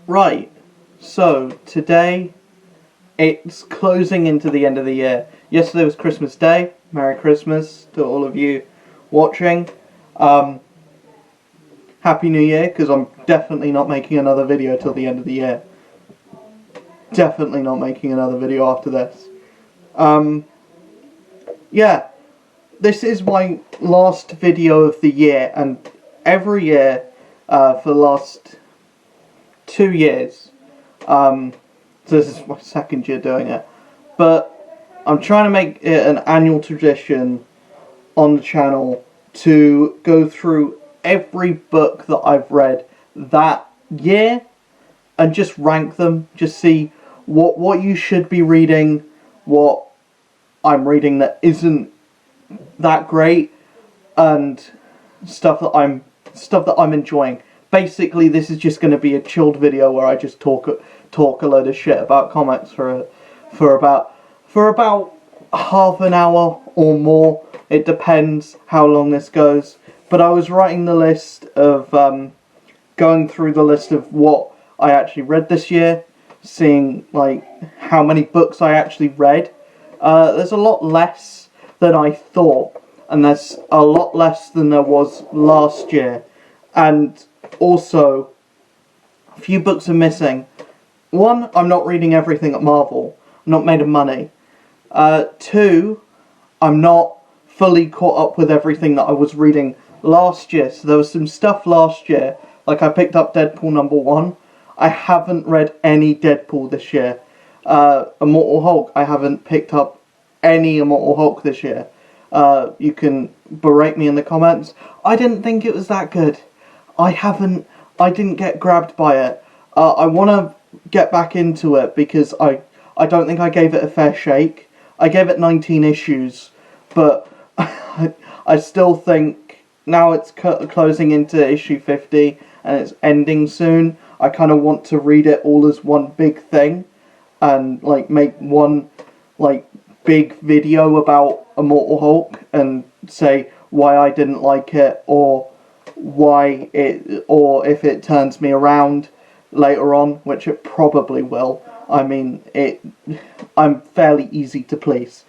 Right, so today it's closing into the end of the year. Yesterday was Christmas Day. Merry Christmas to all of you watching. Happy New Year, because I'm definitely not making another video till the end of the year. Definitely not making another video after this. Yeah, this is my last video of the year, and every year for the last 2 years, so this is my second year doing it, but I'm trying to make it an annual tradition on the channel to go through every book that I've read that year and just rank them, just see what you should be reading, what I'm reading that isn't that great, and stuff that I'm enjoying. Basically, this is just going to be a chilled video where I just talk a load of shit about comics for about half an hour or more. It depends how long this goes. But I was writing the list of going through the list of what I actually read this year, seeing like how many books I actually read. There's a lot less than I thought, and there's a lot less than there was last year, and also a few books are missing. One, I'm not reading everything at Marvel. I'm not made of money. Two, I'm not fully caught up with everything that I was reading last year. So there was some stuff last year, like I picked up Deadpool #1. I haven't read any Deadpool this year. Immortal Hulk, I haven't picked up any Immortal Hulk this year. You can berate me in the comments. I didn't think it was that good. I didn't get grabbed by it. I want to get back into it because I don't think I gave it a fair shake. I gave it 19 issues, but I still think now it's closing into issue 50 and it's ending soon. I kind of want to read it all as one big thing and like make one like big video about Immortal Hulk and say why I didn't like it, or if it turns me around later on, which it probably will. I mean, I'm fairly easy to please.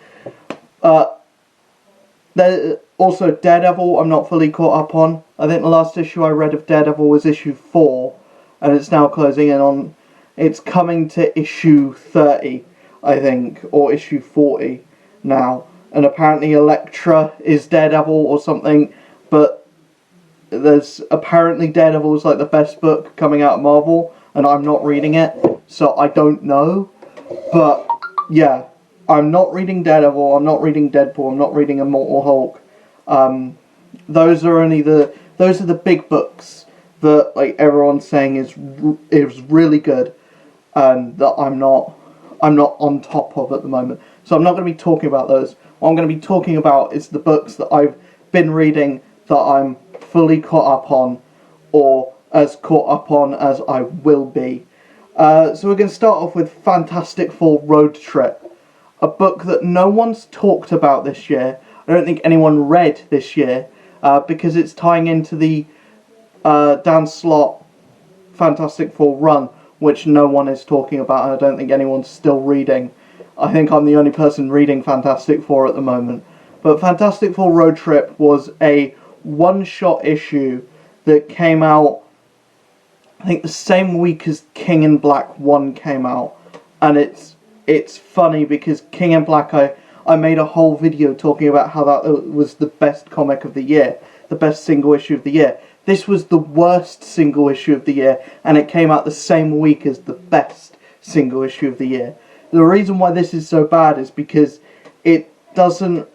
There also Daredevil, I'm not fully caught up on. I think the last issue I read of Daredevil was issue 4, and it's now closing in on. It's coming to issue 30, I think, or issue 40 now. And apparently Elektra is Daredevil or something, but there's apparently Daredevil is like the best book coming out of Marvel, and I'm not reading it, so I don't know. But yeah, I'm not reading Daredevil, I'm not reading Deadpool, I'm not reading Immortal Hulk. Those are the big books that like everyone's saying is really good, and that I'm not on top of at the moment. So I'm not going to be talking about those. What I'm going to be talking about is the books that I've been reading that I'm fully caught up on, or as caught up on as I will be. So we're going to start off with Fantastic Four Road Trip, a book that no one's talked about this year. I don't think anyone read this year, because it's tying into the Dan Slott Fantastic Four run, which no one is talking about, and I don't think anyone's still reading. I think I'm the only person reading Fantastic Four at the moment. But Fantastic Four Road Trip was a one-shot issue that came out, I think, the same week as King in Black 1 came out. And it's funny because King in Black, I made a whole video talking about how that was the best comic of the year, the best single issue of the year. This was the worst single issue of the year, and it came out the same week as the best single issue of the year. The reason why this is so bad is because it doesn't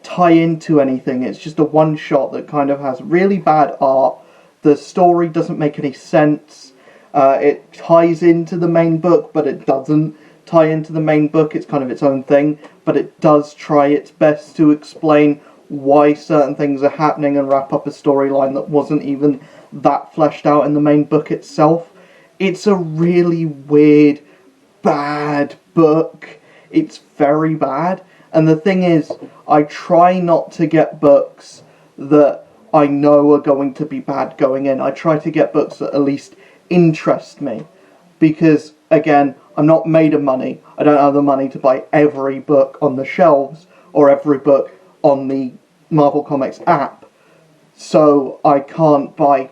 tie into anything. It's just a one shot that kind of has really bad art. The story doesn't make any sense. It ties into the main book, but it doesn't tie into the main book. It's kind of its own thing, but it does try its best to explain why certain things are happening and wrap up a storyline that wasn't even that fleshed out in the main book itself. It's a really weird, bad book. It's very bad. And the thing is, I try not to get books that I know are going to be bad going in. I try to get books that at least interest me. Because, again, I'm not made of money. I don't have the money to buy every book on the shelves or every book on the Marvel Comics app. So I can't buy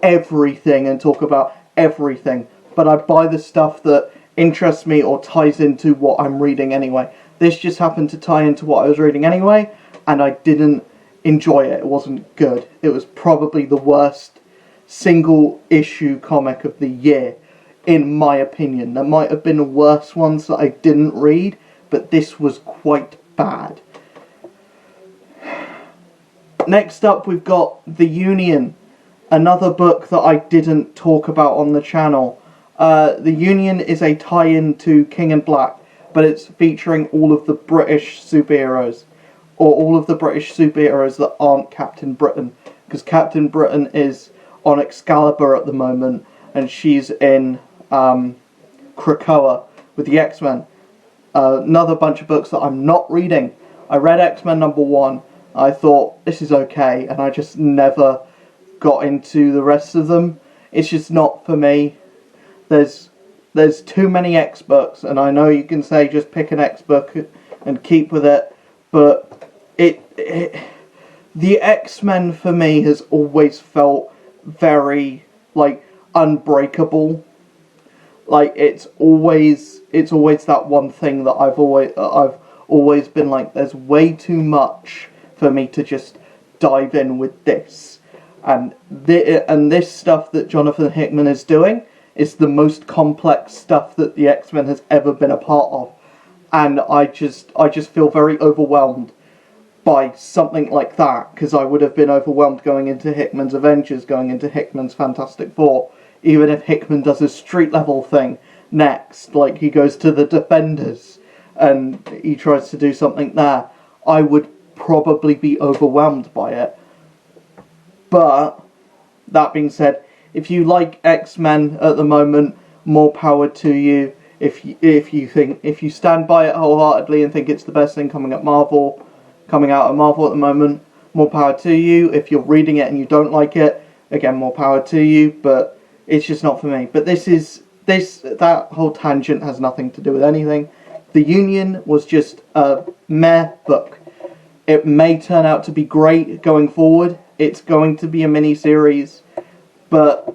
everything and talk about everything. But I buy the stuff that interests me or ties into what I'm reading anyway. This just happened to tie into what I was reading anyway, and I didn't enjoy it. It wasn't good. It was probably the worst single issue comic of the year, in my opinion. There might have been worse ones that I didn't read, but this was quite bad. Next up, we've got The Union, another book that I didn't talk about on the channel. The Union is a tie-in to King in Black, but it's featuring all of the British superheroes, or all of the British superheroes that aren't Captain Britain, because Captain Britain is on Excalibur at the moment, and she's in Krakoa with the X-Men. Another bunch of books that I'm not reading. I read X-Men #1, I thought, this is okay, and I just never got into the rest of them. It's just not for me. There's too many X books, and I know you can say just pick an X book and keep with it, but the X-Men for me has always felt very like unbreakable. Like it's always that one thing that I've always been like, there's way too much for me to just dive in with this, and this stuff that Jonathan Hickman is doing is the most complex stuff that the X-Men has ever been a part of, and I just feel very overwhelmed by something like that, because I would have been overwhelmed going into Hickman's Avengers, going into Hickman's Fantastic Four, even if Hickman does a street level thing next, like he goes to the Defenders and he tries to do something there, I would probably be overwhelmed by it. But that being said, if you like X-Men at the moment, more power to you. If you stand by it wholeheartedly and think it's the best thing coming out of Marvel at the moment, more power to you. If you're reading it and you don't like it, again, more power to you. But it's just not for me. But that whole tangent has nothing to do with anything. The Union was just a meh book. It may turn out to be great going forward. It's going to be a mini-series, but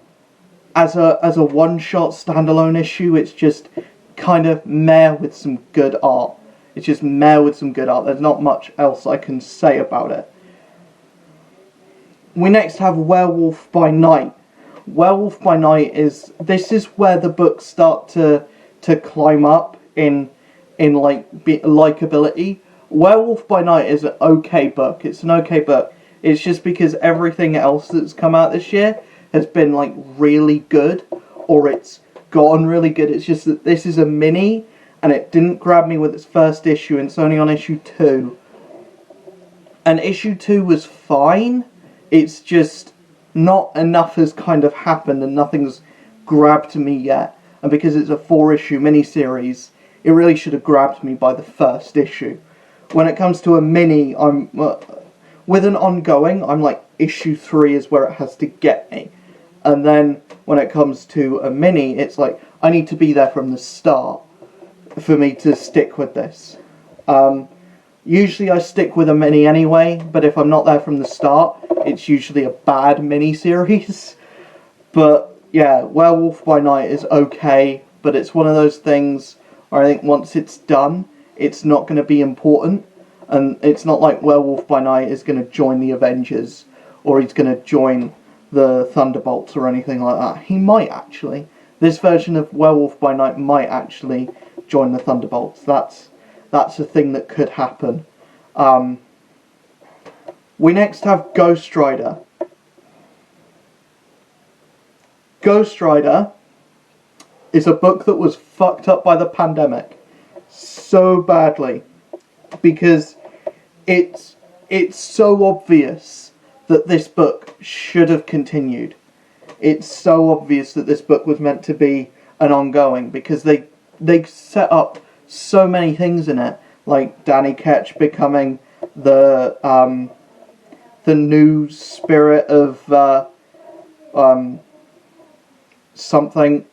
as a one-shot standalone issue, it's just kind of meh with some good art. It's just meh with some good art. There's not much else I can say about it. We next have Werewolf by Night. Werewolf by Night is where the books start to climb up in likability. Werewolf by Night is an okay book. It's an okay book. It's just because everything else that's come out this year has been like really good, or it's gotten really good. It's just that this is a mini, and it didn't grab me with its first issue, and it's only on issue 2. And issue 2 was fine. It's just not enough has kind of happened, and nothing's grabbed me yet. And because it's a 4-issue miniseries, it really should have grabbed me by the first issue. When it comes to a mini, I'm with an ongoing, I'm like issue 3 is where it has to get me. And then when it comes to a mini, it's like I need to be there from the start for me to stick with this. Usually I stick with a mini anyway, but if I'm not there from the start, it's usually a bad mini series. But yeah, Werewolf by Night is okay, but it's one of those things where I think once it's done, it's not going to be important. And it's not like Werewolf by Night is going to join the Avengers, or he's going to join the Thunderbolts or anything like that. He might actually. This version of Werewolf by Night might actually join the Thunderbolts. That's a thing that could happen. We next have Ghost Rider. Ghost Rider is a book that was fucked up by the pandemic so badly, because it's so obvious that this book should have continued. It's so obvious that this book was meant to be an ongoing, because they set up so many things in it, like Danny Ketch becoming the the new spirit of something,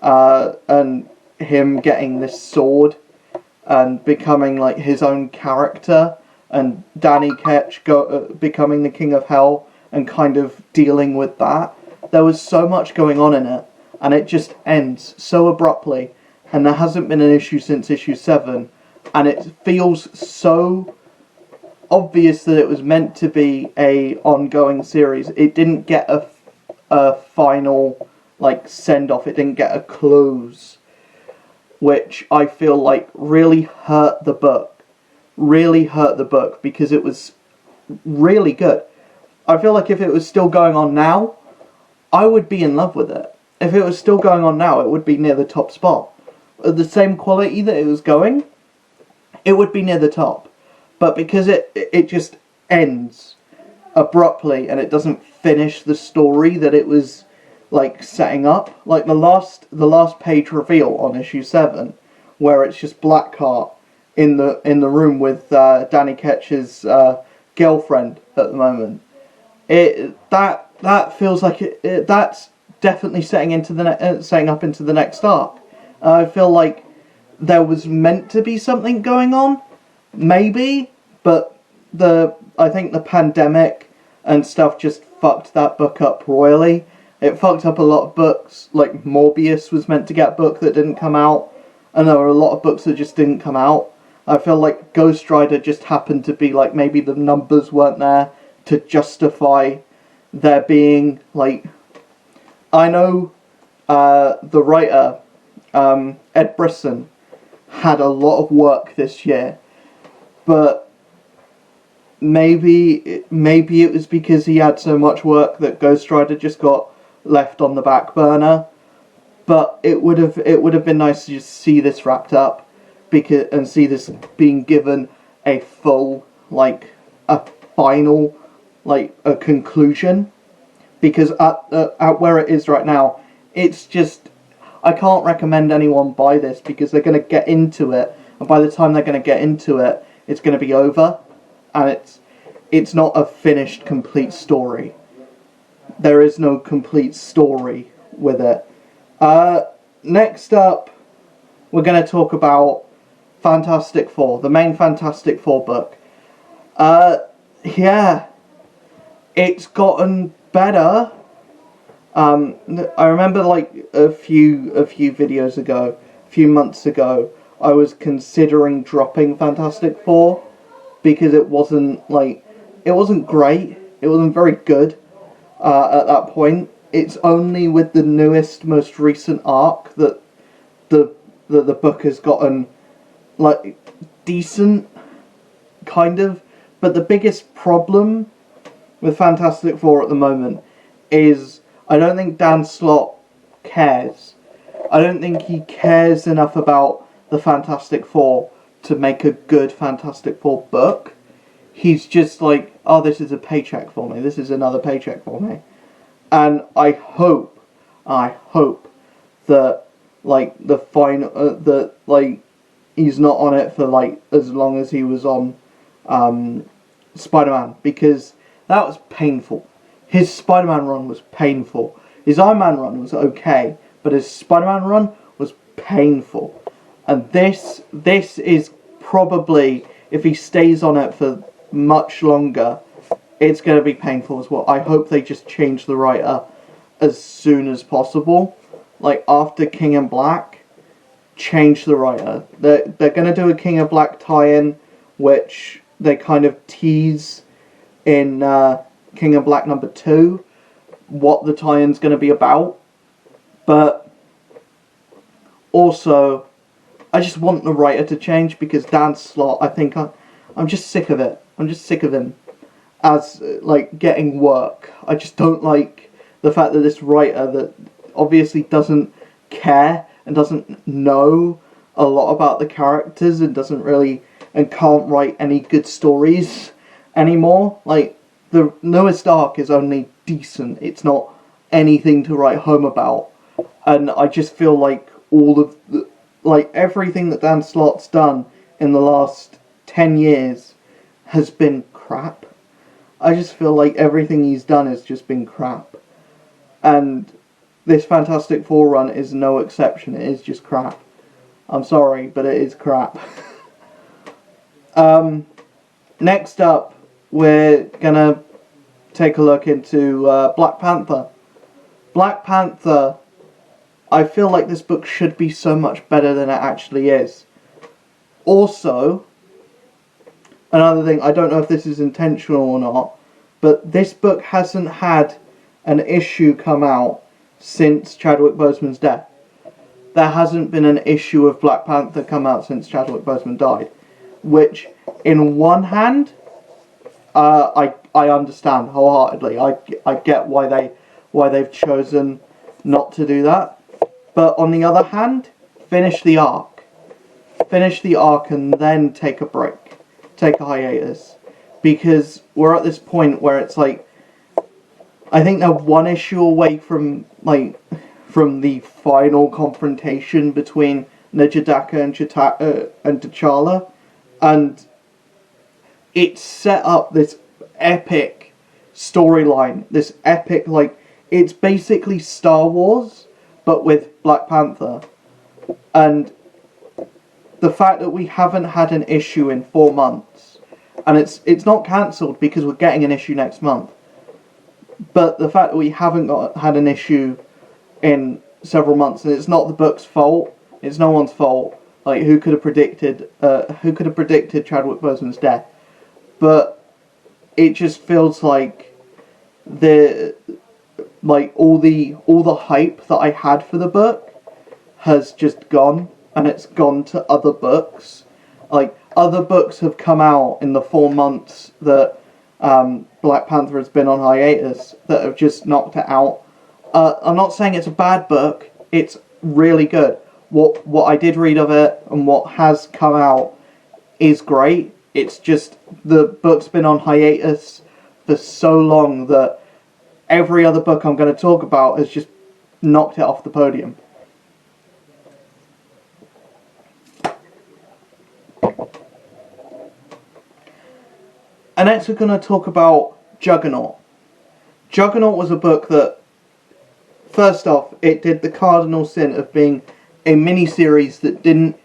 and him getting this sword and becoming like his own character, and Danny Ketch becoming the King of Hell and kind of dealing with that. There was so much going on in it, and it just ends so abruptly, and there hasn't been an issue since issue 7, and it feels so obvious that it was meant to be a ongoing series. It didn't get a final like send off. It didn't get a close, which I feel like really hurt the book. Really hurt the book, because it was really good. I feel like if it was still going on now, I would be in love with it. If it was still going on now, it would be near the top spot. At the same quality that it was going, it would be near the top. But because it just ends abruptly and it doesn't finish the story that it was like setting up, like the last page reveal on issue 7, where it's just Blackheart in the room with Danny Ketch's girlfriend at the moment. That feels like that's definitely setting up into the next arc. I feel like there was meant to be something going on, maybe, but I think the pandemic and stuff just fucked that book up royally. It fucked up a lot of books. Like Morbius was meant to get a book that didn't come out, and there were a lot of books that just didn't come out. I feel like Ghost Rider just happened to be like, maybe the numbers weren't there to justify there being like, I know the writer Ed Brisson had a lot of work this year, but maybe it was because he had so much work that Ghost Rider just got left on the back burner. But it would have been nice to just see this wrapped up, and see this being given a full, like, a final, like, a conclusion. Because at where it is right now, it's just, I can't recommend anyone buy this, because they're going to get into it, and by the time they're going to get into it, it's going to be over, and it's not a finished, complete story. There is no complete story with it. Next up, we're going to talk about Fantastic Four, the main Fantastic Four book. Yeah, it's gotten better. I remember like a few videos ago, a few months ago, I was considering dropping Fantastic Four because it wasn't great. It wasn't very good at that point. It's only with the newest, most recent arc that the book has gotten like decent, kind of. But the biggest problem with Fantastic Four at the moment is I don't think Dan Slott cares. I don't think he cares enough about the Fantastic Four to make a good Fantastic Four book. He's just like, oh, this is a paycheck for me. This is another paycheck for me. And I hope that like the final that like he's not on it for like as long as he was on Spider-Man, because that was painful. His Spider-Man run was painful. His Iron Man run was okay, but his Spider-Man run was painful. And this is probably, if he stays on it for much longer, it's going to be painful as well. I hope they just change the writer as soon as possible. Like after King in Black, change the writer. They're going to do a King in Black tie-in, which they kind of tease in King in Black number 2, what the tie-in's going to be about. But also, I just want the writer to change, because Dan Slott, I think I'm just sick of it. I'm just sick of him as like getting work. I just don't like the fact that this writer that obviously doesn't care and doesn't know a lot about the characters and can't write any good stories anymore. Like the newest arc is only decent. It's not anything to write home about. And I just feel like everything that Dan Slott's done in the last 10 years has been crap. I just feel like everything he's done has just been crap. And this Fantastic Four run is no exception. It is just crap. I'm sorry, but it is crap. Next up, we're gonna take a look into Black Panther. Black Panther, I feel like this book should be so much better than it actually is. Also, another thing, I don't know if this is intentional or not, but this book hasn't had an issue come out since Chadwick Boseman's death. There hasn't been an issue of Black Panther come out since Chadwick Boseman died. Which, in one hand, I understand wholeheartedly. I get why they've chosen not to do that. But on the other hand, finish the arc. Finish the arc and then take a break. Take a hiatus. Because we're at this point where it's like, I think they're one issue away from the final confrontation between N'Jadaka and T'Challa. And it set up this epic storyline. This epic, it's basically Star Wars, but with Black Panther. And the fact that we haven't had an issue in 4 months, and it's not cancelled because we're getting an issue next month, but the fact that we haven't had an issue in several months, and it's not the book's fault, it's no one's fault. Like, who could have predicted Chadwick Boseman's death? But it just feels like all the hype that I had for the book has just gone, and it's gone to other books. Like, other books have come out in the 4 months that Black Panther has been on hiatus that have just knocked it out. I'm not saying it's a bad book. It's really good. What I did read of it and what has come out is great. It's just the book's been on hiatus for so long that every other book I'm going to talk about has just knocked it off the podium. And next we're going to talk about Juggernaut. Juggernaut was a book that, first off, it did the cardinal sin of being a mini-series that didn't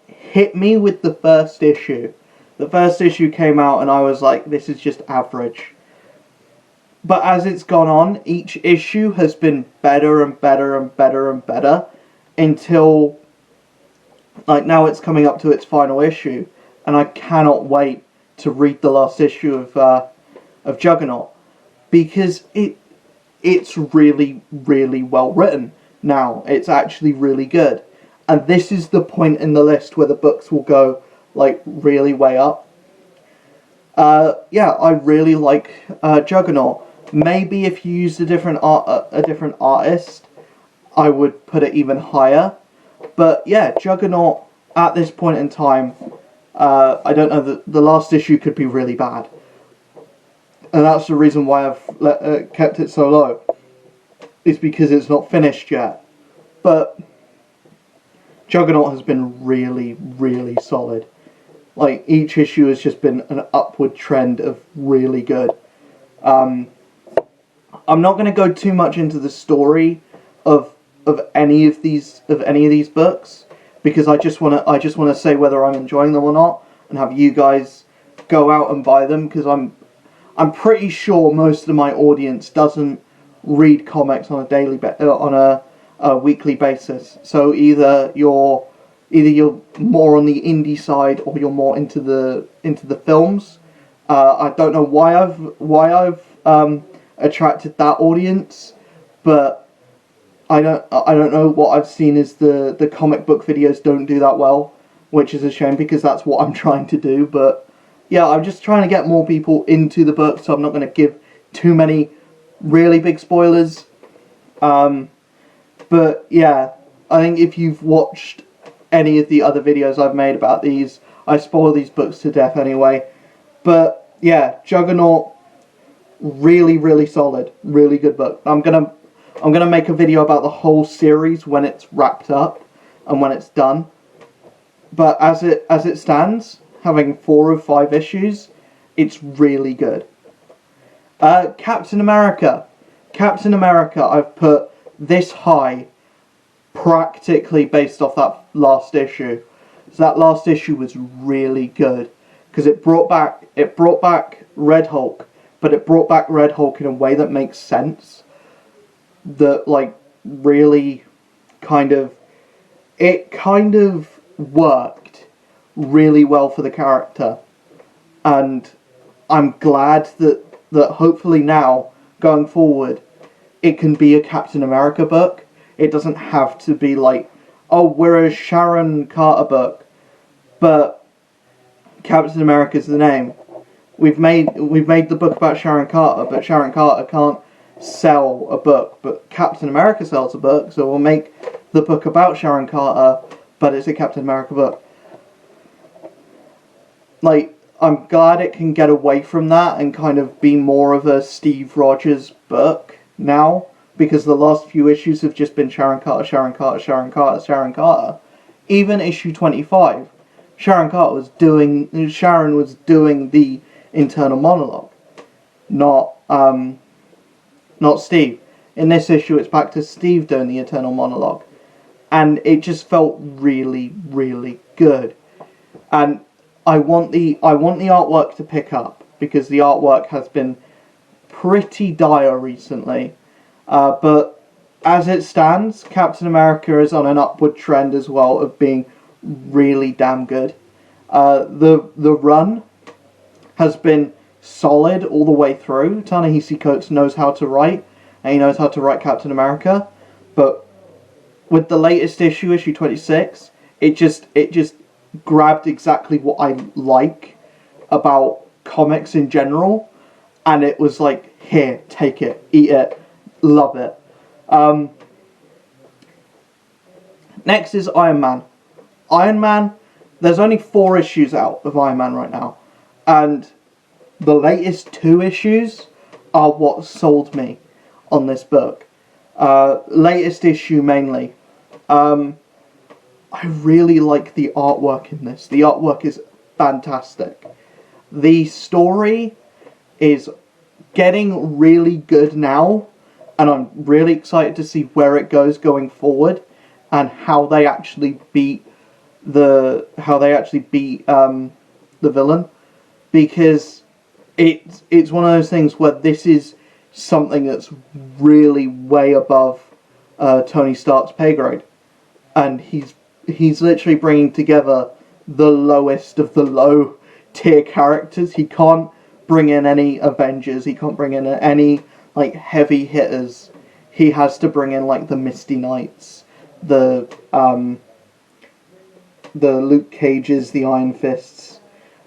hit me with the first issue. The first issue came out and I was like, this is just average. But as it's gone on, each issue has been better and better and better and better until, now it's coming up to its final issue, and I cannot wait to read the last issue of Juggernaut, because it's really, really well written. Now, it's actually really good. And this is the point in the list where the books will go, really way up. I really like Juggernaut. Maybe if you used a different artist, I would put it even higher. But yeah, Juggernaut, at this point in time, I don't know, the last issue could be really bad. And that's the reason why I've kept it so low. Is because it's not finished yet. But Juggernaut has been really, really solid. Each issue has just been an upward trend of really good. I'm not going to go too much into the story of any of these books, because I just want to say whether I'm enjoying them or not, and have you guys go out and buy them, because I'm pretty sure most of my audience doesn't read comics on a weekly basis. So either you're more on the indie side, or you're more into the films. I don't know why I've attracted that audience, but I don't know. What I've seen is the comic book videos don't do that well, which is a shame because that's what I'm trying to do. But yeah, I'm just trying to get more people into the book, so I'm not going to give too many really big spoilers. But yeah, I think if you've watched any of the other videos I've made about these, I spoil these books to death anyway. But yeah, Juggernaut, really, really solid, really good book. I'm gonna make a video about the whole series when it's wrapped up and when it's done. But as it stands, having 4 of 5 issues, It's really good. Captain America. Captain America, I've put this high practically based off that last issue. So that last issue was really good because it brought back Red Hulk, but it brought back Red Hulk in a way that makes sense. That like really it kind of worked really well for the character, and I'm glad that hopefully now going forward it can be a Captain America book. It doesn't have to be like, oh, we're a Sharon Carter book, but Captain America's the name. We've made the book about Sharon Carter, but Sharon Carter can't sell a book, but Captain America sells a book, so we'll make the book about Sharon Carter, but it's a Captain America book. Like, I'm glad it can get away from that and kind of be more of a Steve Rogers book now, because the last few issues have just been Sharon Carter, Sharon Carter, Sharon Carter, Sharon Carter. Even issue 25, Sharon was doing the internal monologue, not Steve. In this issue, it's back to Steve doing the internal monologue, and it just felt really, really good. And I want the artwork to pick up, because the artwork has been pretty dire recently. But as it stands, Captain America is on an upward trend as well of being really damn good. The run has been solid all the way through. Ta-Nehisi Coates knows how to write, and he knows how to write Captain America. But with the latest issue, issue 26, it just grabbed exactly what I like about comics in general, and it was like, here, take it, eat it, love it. Next is Iron Man. Iron Man, there's only 4 issues out of Iron Man right now, and the latest 2 issues are what sold me on this book. Latest issue mainly. I really like the artwork in this. The artwork is fantastic. The story is getting really good now, and I'm really excited to see where it goes going forward, and how they actually beat the villain, because it's one of those things where this is something that's really way above Tony Stark's pay grade, and he's literally bringing together the lowest of the low tier characters. He can't bring in any Avengers. He can't bring in any like heavy hitters. He has to bring in like the Misty Knights, the Luke Cages, the Iron Fists,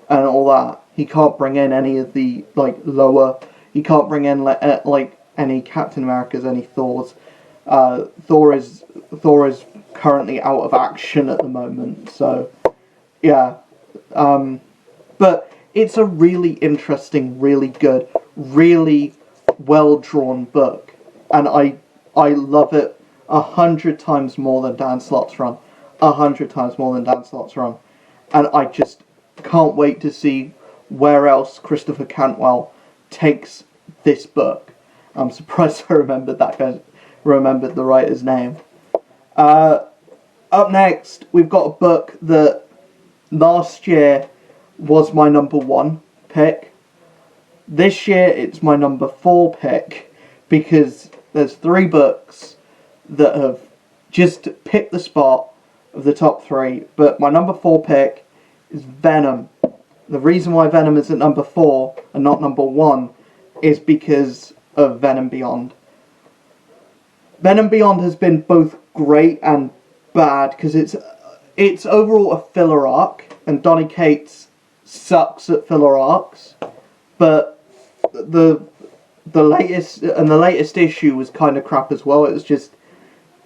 and all that. He can't bring in any of the like lower. He can't bring in like any Captain Americas, any Thors. Thor is currently out of action at the moment, so yeah. But it's a really interesting, really good, really well-drawn book, and I love it 100 times more than Dan Slott's run. 100 times more than Dan Slott's run. And I just can't wait to see where else Christopher Cantwell takes this book. I'm surprised I remembered the writer's name. Up next, we've got a book that last year was my number 1 pick. This year, it's my number 4 pick, because there's 3 books that have just picked the spot of the top 3, but my number 4 pick is Venom. The reason why Venom is at number 4 and not number 1 is because of Venom Beyond. Venom Beyond has been both great and bad, because it's overall a filler arc, and Donny Cates sucks at filler arcs, but the latest issue was kind of crap as well. It was just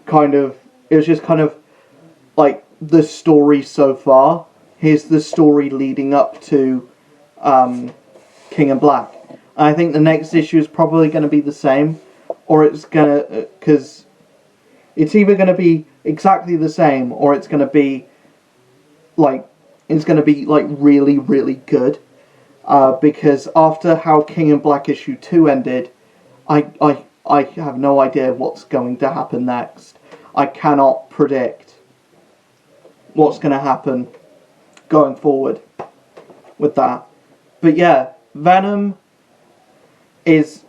kind of like the story so far. Here's the story leading up to King in Black. And I think the next issue is probably going to be the same, or it's because it's either going to be exactly the same, or it's going to be like really, really good. because after how King in Black issue 2 ended, I have no idea what's going to happen next. I cannot predict what's going to happen going forward with that. But yeah, Venom it's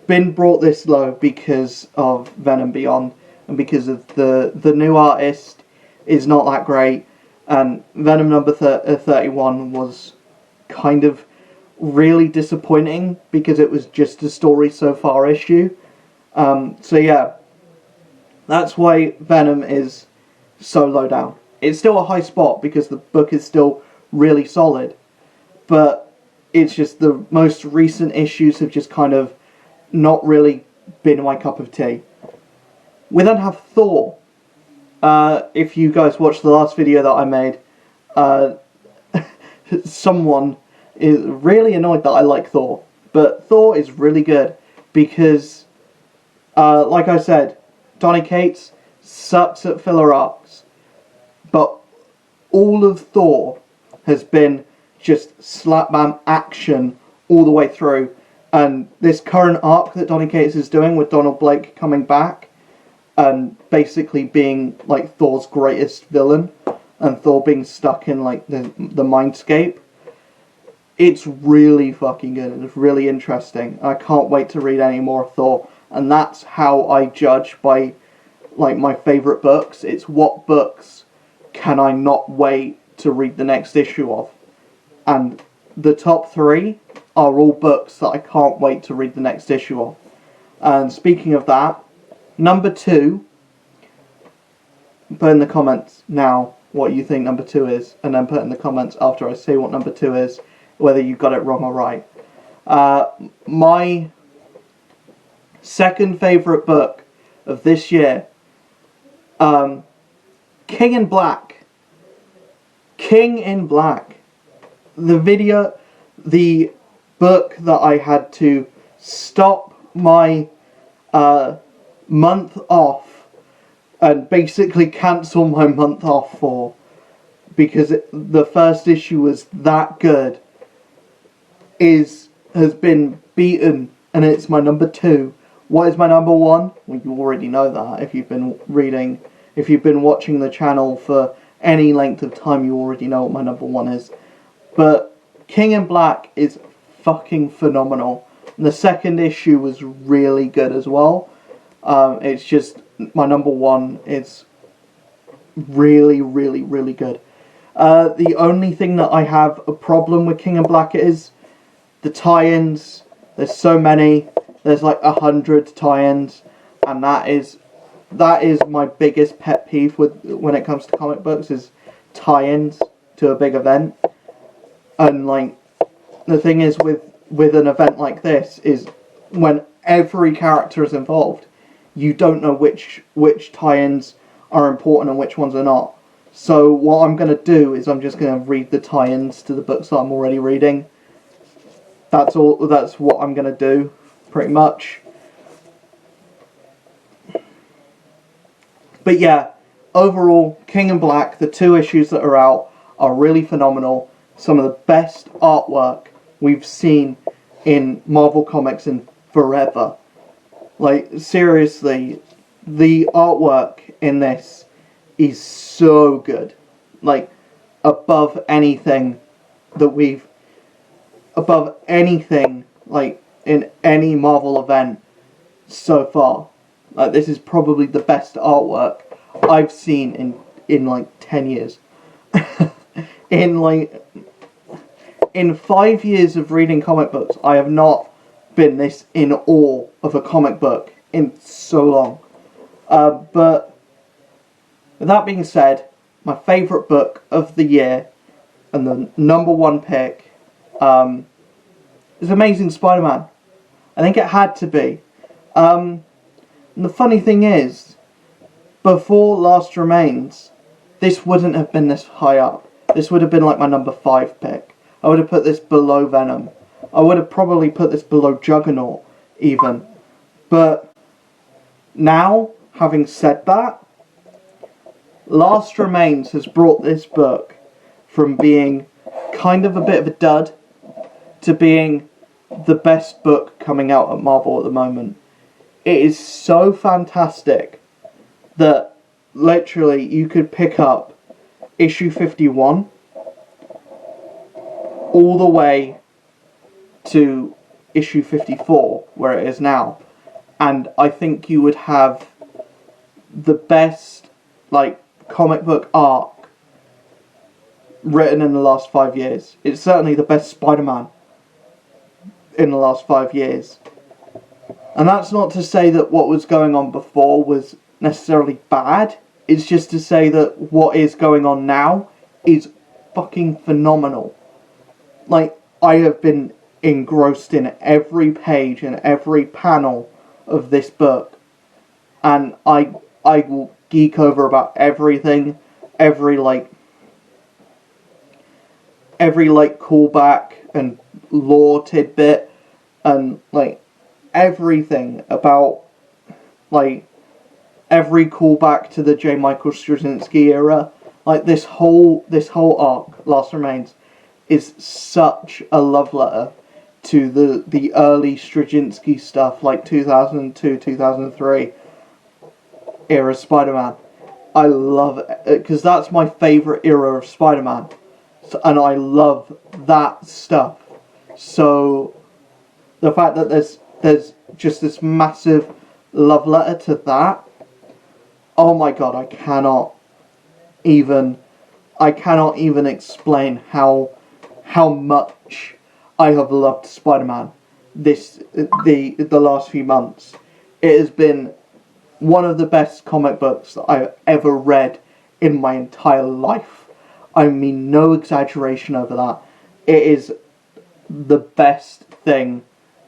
been brought this low because of Venom Beyond, and because of the new artist is not that great, and Venom number 31 was kind of really disappointing because it was just a story so far issue. So yeah, that's why Venom is so low down. It's still a high spot because the book is still really solid, but it's just the most recent issues have just kind of not really been my cup of tea. We then have Thor. If you guys watched the last video that I made, someone is really annoyed that I like Thor. But Thor is really good because, like I said, Donny Cates sucks at filler arcs. But all of Thor has been just slap bam action all the way through. And this current arc that Donny Cates is doing with Donald Blake coming back and basically being like Thor's greatest villain, and Thor being stuck in like the mindscape, it's really fucking good. It's really interesting. I can't wait to read any more of Thor, and that's how I judge by like my favourite books. It's what books can I not wait to read the next issue of, and the top 3 are all books that I can't wait to read the next issue of. And speaking of that, number 2, put in the comments now what you think number 2 is, and then put in the comments after I say what number 2 is, whether you got it wrong or right. My second favourite book of this year, King in Black. King in Black. The book that I had to stop my month off and basically cancel my month off for, because the first issue was that good, has been beaten, and it's my number 2. What is my number 1? Well, you already know that if you've been watching the channel for any length of time. You already know what my number 1 is. But King in Black is fucking phenomenal. And the second issue was really good as well. It's just my number 1. It's really, really, really good. The only thing that I have a problem with King in Black is the tie-ins. There's so many. There's like 100 tie-ins, and that is my biggest pet peeve when it comes to comic books, is tie-ins to a big event. And like, the thing is with an event like this is when every character is involved, you don't know which tie-ins are important and which ones are not. So what I'm going to do is I'm just going to read the tie-ins to the books that I'm already reading. That's all. That's what I'm going to do, pretty much. But yeah, overall, King in Black, the 2 issues that are out are really phenomenal. Some of the best artwork we've seen in Marvel Comics in forever. Like, seriously, the artwork in this is so good. Like, above anything, like, in any Marvel event so far. Like, this is probably the best artwork I've seen in like 10 years. In 5 years of reading comic books, I have not been this in awe of a comic book in so long. But with that being said, my favourite book of the year and the number 1 pick is Amazing Spider-Man. I think it had to be. And the funny thing is, before Last Remains, this wouldn't have been this high up. This would have been like my number 5 pick. I would have put this below Venom. I would have probably put this below Juggernaut, even. But now, having said that, Last Remains has brought this book from being kind of a bit of a dud to being the best book coming out at Marvel at the moment. It is so fantastic that literally you could pick up issue 51 all the way to issue 54, where it is now, and I think you would have the best, like, comic book arc written in the last 5 years. It's certainly the best Spider-Man in the last 5 years. And that's not to say that what was going on before was necessarily bad. It's just to say that what is going on now is fucking phenomenal. Like, I have been engrossed in every page and every panel of this book. And I will geek over about everything, every callback and lore tidbit, and like everything about like every callback to the J. Michael Straczynski era. Like this whole arc, Last Remains, is such a love letter to the early Straczynski stuff, like 2002, 2003 era Spider-Man. I love it because that's my favourite era of Spider-Man, and I love that stuff. So the fact that there's just this massive love letter to that, oh my god, I cannot even explain how much I have loved Spider-Man the last few months. It has been one of the best comic books that I've ever read in my entire life. I mean, no exaggeration over that. It is the best thing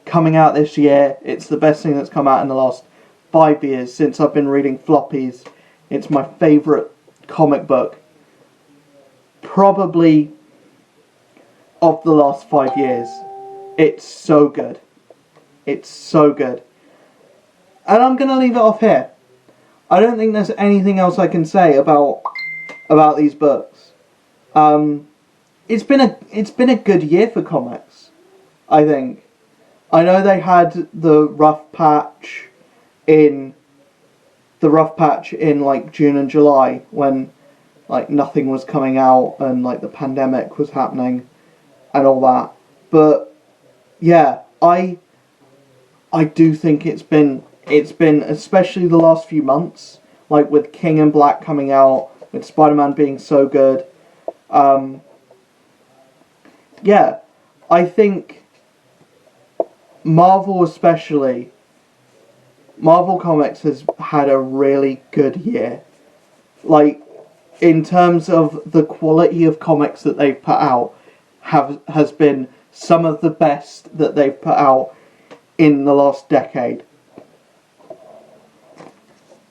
coming out this year. It's the best thing that's come out in the last 5 years since I've been reading floppies. It's my favourite comic book, probably of the last 5 years. It's so good. It's so good. And I'm going to leave it off here. I don't think there's anything else I can say about these books. It's been a good year for comics, I think. I know they had the rough patch in like June and July when like nothing was coming out and like the pandemic was happening and all that. But yeah, I do think it's been especially the last few months, like with King in Black coming out, with Spider-Man being so good. Yeah, I think Marvel Comics has had a really good year. Like, in terms of the quality of comics that they've put out, has been some of the best that they've put out in the last decade.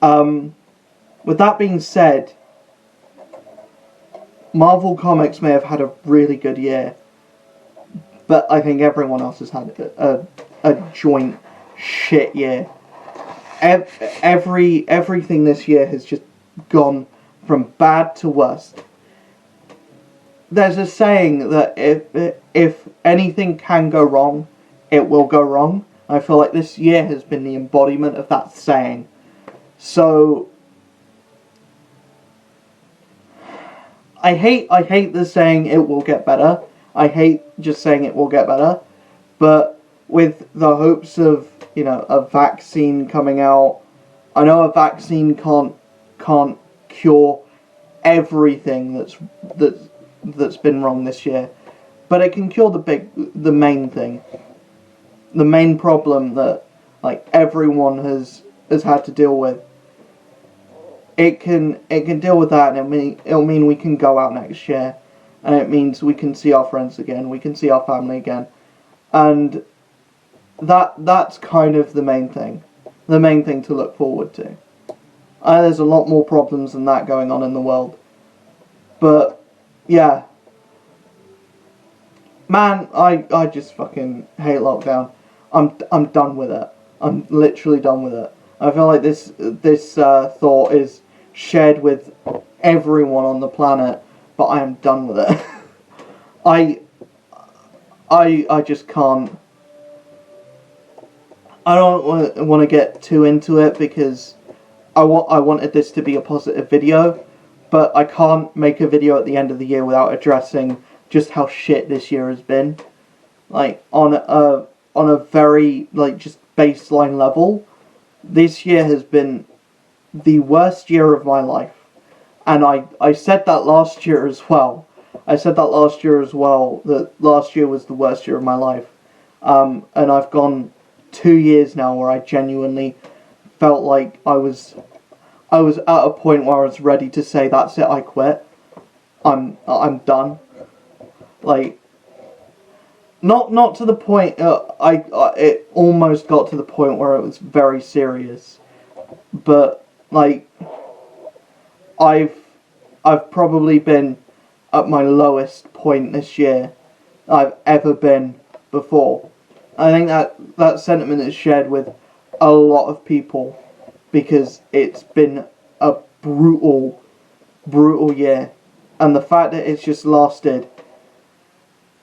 With that being said, Marvel Comics may have had a really good year, but I think everyone else has had a joint shit year. Everything this year has just gone from bad to worst. There's a saying that if anything can go wrong, it will go wrong. I feel like this year has been the embodiment of that saying. So I hate the saying it will get better. I hate just saying it will get better. But with the hopes of, a vaccine coming out, I know a vaccine can't cure everything that's been wrong this year, but it can cure the main thing. The main problem that like everyone has had to deal with. It can deal with that, and it'll mean we can go out next year, and it means we can see our friends again, we can see our family again, and that's kind of the main thing to look forward to. There's a lot more problems than that going on in the world, but yeah, man, I just fucking hate lockdown. I'm done with it. I'm literally done with it. I feel like this thought is shared with everyone on the planet, but I am done with it. I just can't. I don't want to get too into it because I wanted this to be a positive video, but I can't make a video at the end of the year without addressing just how shit this year has been. Like, on a very, like, just baseline level, this year has been the worst year of my life. And I said that last year as well. That last year was the worst year of my life. And I've gone 2 years now where I genuinely felt like I was at a point where I was ready to say, that's it, I quit. I'm done. Like, not to the point, it almost got to the point where it was very serious. But, like, I've probably been at my lowest point this year I've ever been before. I think that sentiment is shared with a lot of people because it's been a brutal year. And the fact that it's just lasted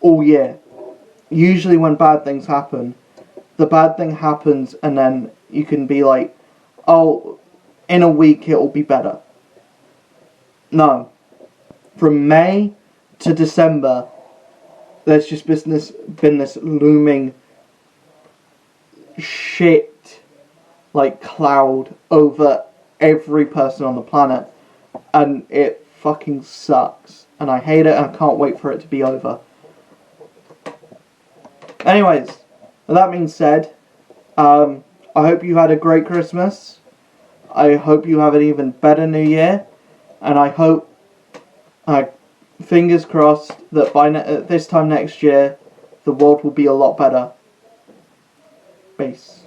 all year. Usually when bad things happen, the bad thing happens and then you can be like, oh, in a week it will be better. No. From May to December, there's just been this looming shit, like, cloud over every person on the planet. And it fucking sucks. And I hate it and I can't wait for it to be over. Anyways, with that being said, I hope you had a great Christmas. I hope you have an even better New Year. And I hope, fingers crossed, that by this time next year, the world will be a lot better. Peace.